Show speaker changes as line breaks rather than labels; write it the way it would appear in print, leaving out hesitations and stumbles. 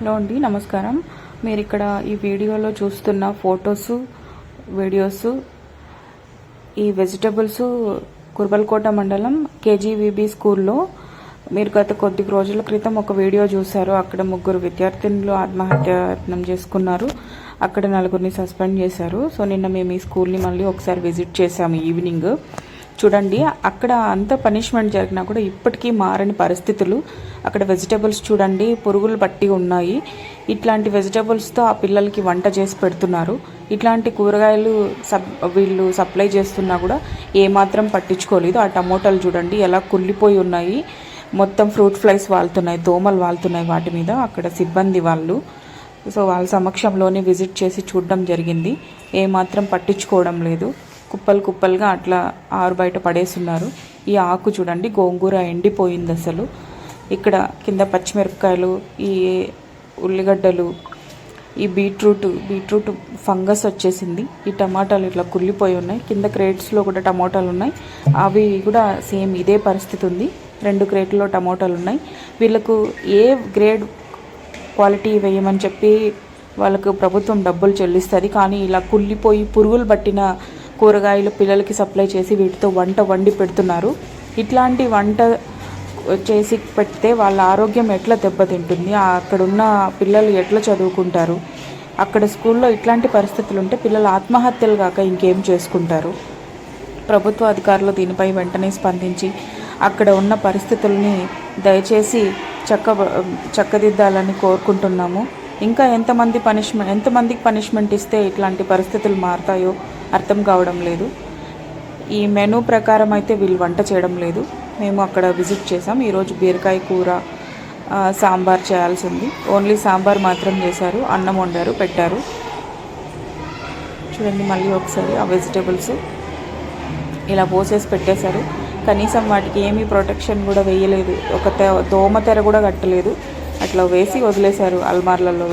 Hello అండి, నమస్కారం. మీరు ఇక్కడ ఈ వీడియోలో చూస్తున్న ఫొటోస్, వీడియోస్ ఈ వెజిటబుల్స్ కుర్బల్కోట మండలం కేజీవీబీ స్కూల్లో మీరు గత కొద్ది రోజుల క్రితం ఒక వీడియో చూశారు. అక్కడ 3 విద్యార్థినులు ఆత్మహత్యయత్నం చేసుకున్నారు. అక్కడ 4ని సస్పెండ్ చేశారు. సో నిన్న మేము ఈ స్కూల్ని మళ్ళీ ఒకసారి విజిట్ చేశాము ఈవినింగ్. చూడండి, అక్కడ అంత పనిష్మెంట్ జరిగినా కూడా ఇప్పటికీ మారని పరిస్థితులు. అక్కడ వెజిటబుల్స్ చూడండి, పురుగులు పట్టి ఉన్నాయి. ఇట్లాంటి వెజిటబుల్స్తో ఆ పిల్లలకి వంట చేసి పెడుతున్నారు. ఇట్లాంటి కూరగాయలు వీళ్ళు సప్లై చేస్తున్నా కూడా ఏమాత్రం పట్టించుకోలేదు. ఆ టమోటాలు చూడండి ఎలా కుళ్ళిపోయి ఉన్నాయి. మొత్తం ఫ్రూట్ ఫ్లైస్ వాళ్తున్నాయి, దోమలు వాళ్తున్నాయి వాటి మీద. అక్కడ సిబ్బంది వాళ్ళు, సో వాళ్ళ సమక్షంలోనే విజిట్ చేసి చూడడం జరిగింది. ఏమాత్రం పట్టించుకోవడం లేదు. కుప్పలు కుప్పలుగా అట్లా ఆరు బయట పడేస్తున్నారు. ఈ ఆకు చూడండి, గోంగూర ఎండిపోయింది అసలు. ఇక్కడ కింద పచ్చిమిరపకాయలు, ఈ ఉల్లిగడ్డలు, ఈ బీట్రూట్ ఫంగస్ వచ్చేసింది. ఈ టమాటాలు ఇట్లా కుళ్ళిపోయి ఉన్నాయి. కింద క్రేట్స్లో కూడా టమోటాలు ఉన్నాయి. అవి కూడా సేమ్ ఇదే పరిస్థితి ఉంది. 2 క్రేట్లో టమోటాలు ఉన్నాయి. వీళ్ళకు ఏ గ్రేడ్ క్వాలిటీ వేయమని చెప్పి వాళ్ళకు ప్రభుత్వం డబ్బులు చెల్లిస్తుంది. కానీ ఇలా కుళ్ళిపోయి పురుగులు పట్టిన కూరగాయలు పిల్లలకి సప్లై చేసి వీటితో వంట వండి పెడుతున్నారు. ఇట్లాంటి వంట చేసి పెడితే వాళ్ళ ఆరోగ్యం ఎట్లా దెబ్బతింటుంది? అక్కడున్న పిల్లలు ఎట్లా చదువుకుంటారు? అక్కడ స్కూల్లో ఇట్లాంటి పరిస్థితులు ఉంటే పిల్లలు ఆత్మహత్యలు కాక ఇంకేం చేసుకుంటారు? ప్రభుత్వ అధికారులు దీనిపై వెంటనే స్పందించి అక్కడ ఉన్న పరిస్థితుల్ని దయచేసి చక్కదిద్దాలని కోరుకుంటున్నాము. ఇంకా ఎంతమందికి పనిష్మెంట్ ఇస్తే ఇట్లాంటి పరిస్థితులు మారుతాయో అర్థం కావడం లేదు. ఈ మెనూ ప్రకారం అయితే వీళ్ళు వంట చేయడం లేదు. మేము అక్కడ విజిట్ చేసాం. ఈరోజు బీరకాయ కూర, సాంబార్ చేయాల్సి ఉంది. ఓన్లీ సాంబార్ మాత్రం చేశారు. అన్నం వండారు, పెట్టారు. చూడండి మళ్ళీ ఒకసారి ఆ వెజిటేబుల్స్ ఇలా పోసేసి పెట్టేశారు. కనీసం వాటికి ఏమీ ప్రొటెక్షన్ కూడా వేయలేదు. ఒక దోమ తెర కూడా కట్టలేదు. అట్లా వేసి వదిలేశారు అల్మార్లలో.